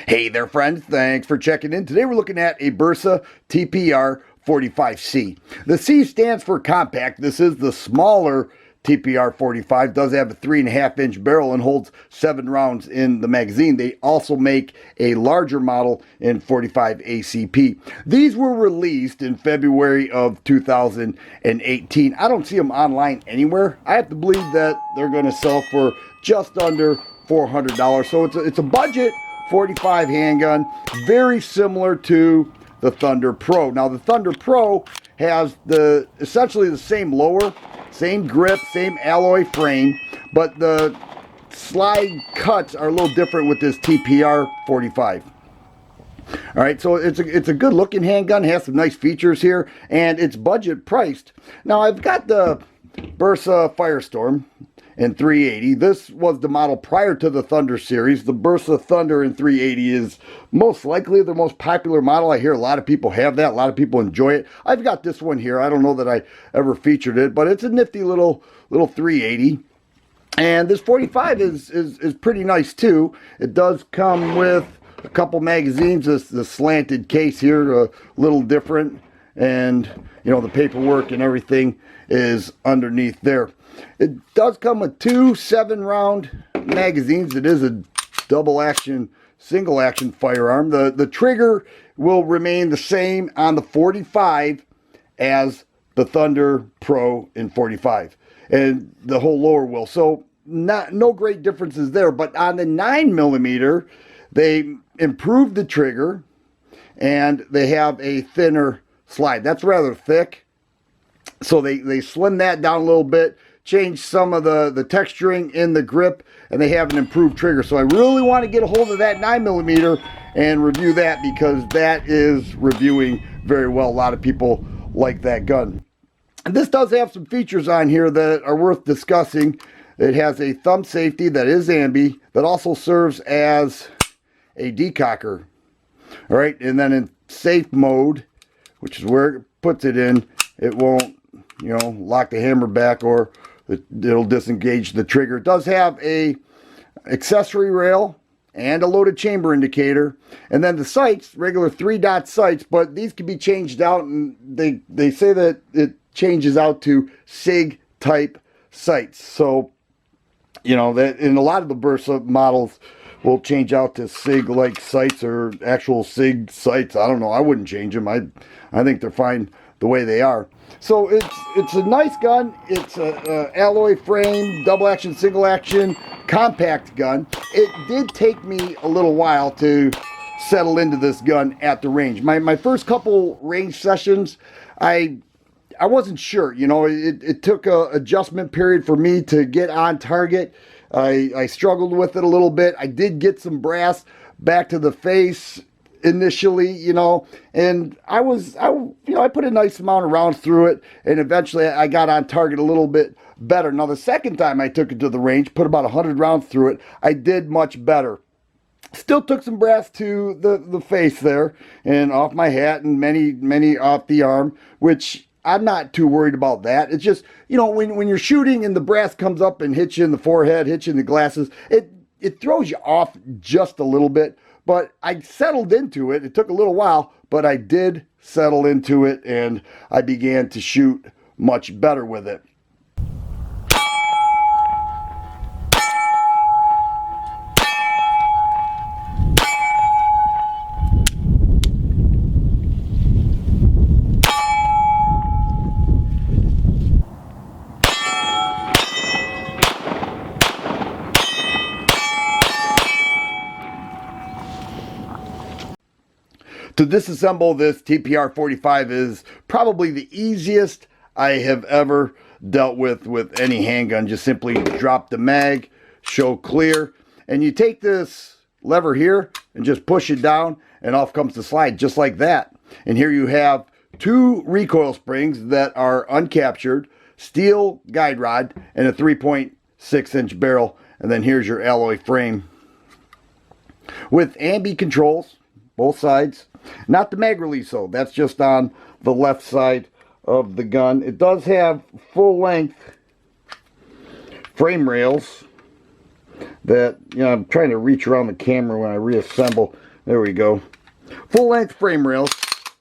Hey there, friends. Thanks for checking in. Today we're looking at a Bersa TPR 45C. The C stands for compact. This is the smaller TPR 45. Does have a 3.5-inch barrel and holds 7 rounds in the magazine. They also make a larger model in 45 ACP. These were released in February of 2018. I don't see them online anywhere. I have to believe that they're going to sell for just under $400. So it's a budget 45 handgun, very similar to the Thunder Pro. Now the Thunder Pro has essentially the same lower, same grip, same alloy frame, but the slide cuts are a little different with this TPR 45. All right, so it's a good looking handgun, has some nice features here, and it's budget priced. Now I've got the Bersa Firestorm in 380. This was the model prior to the Thunder series. The Bersa Thunder in 380 is most likely the most popular model. I hear a lot of people have that. A lot of people enjoy it. I've got this one here. I don't know that I ever featured it, but it's a nifty little 380. And this 45 is pretty nice too. It does come with a couple magazines. The slanted case here, a little different. And, you know, the paperwork and everything is underneath there. It does come with 2 7-round magazines. It is a double action, single action firearm. The trigger will remain the same on the 45 as the Thunder Pro in 45. And the whole lower will. So no great differences there. But on the 9mm, they improved the trigger and they have a thinner slide. That's rather thick. So they slim that down a little bit, change some of the texturing in the grip, and they have an improved trigger. So I really want to get a hold of that 9mm and review that, because that is reviewing very well. A lot of people like that gun. And this does have some features on here that are worth discussing. It has a thumb safety that is ambi, that also serves as a decocker. All right, and then in safe mode, which is where it puts it in, it won't, you know, lock the hammer back, or it'll disengage the trigger. It does have a accessory rail and a loaded chamber indicator, and then the sights, regular 3-dot sights, but these can be changed out, and they say that it changes out to SIG type sights. So, you know, that in a lot of the Bersa models will change out to SIG like sights, or actual SIG sights. I don't know. I wouldn't change them. I think they're fine the way they are. So it's a nice gun. It's a alloy frame, double action, single action, compact gun. It did take me a little while to settle into this gun at the range. My first couple range sessions, I wasn't sure. You know, it took a adjustment period for me to get on target. I struggled with it a little bit. I did get some brass back to the face initially, you know, and I put a nice amount of rounds through it, and eventually I got on target a little bit better. Now the second time I took it to the range, put about 100 rounds through it, I did much better. Still took some brass to the face there, and off my hat, and many off the arm, which I'm not too worried about that. It's just, you know, when you're shooting and the brass comes up and hits you in the forehead, hits you in the glasses, it throws you off just a little bit. But I settled into it. It took a little while, but I did settle into it, and I began to shoot much better with it. To disassemble this TPR 45 is probably the easiest I have ever dealt with any handgun. Just simply drop the mag, show clear, and you take this lever here and just push it down, and off comes the slide, just like that. And here you have 2 recoil springs that are uncaptured, steel guide rod, and a 3.6-inch barrel. And then here's your alloy frame with ambi controls, both sides. Not the mag release though, that's just on the left side of the gun. It does have full length frame rails that, you know, I'm trying to reach around the camera when I reassemble. There we go. Full length frame rails.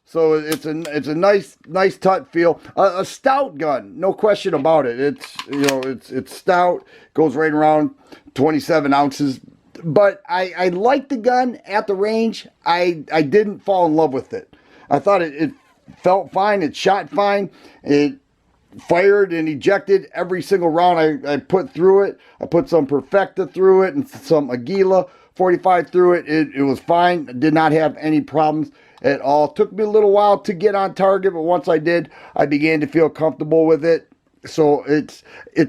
So it's a nice tut feel. A stout gun, no question about it. It's stout. Goes right around 27 ounces. But I liked the gun at the range. I didn't fall in love with it. I thought it felt fine. It shot fine. It fired and ejected every single round I put through it. I put some Perfecta through it and some Aguila 45 through it. It was fine. I did not have any problems at all. Took me a little while to get on target, but once I did, I began to feel comfortable with it. So it's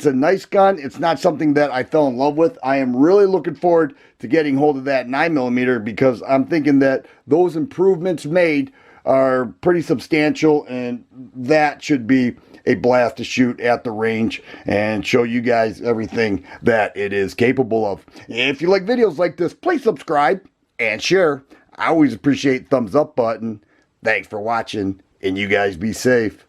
a nice gun. It's not something that I fell in love with. I am really looking forward to getting hold of that 9mm because I'm thinking that those improvements made are pretty substantial, and that should be a blast to shoot at the range and show you guys everything that it is capable of. If you like videos like this, please subscribe and share. I always appreciate thumbs up button. Thanks for watching, and you guys be safe.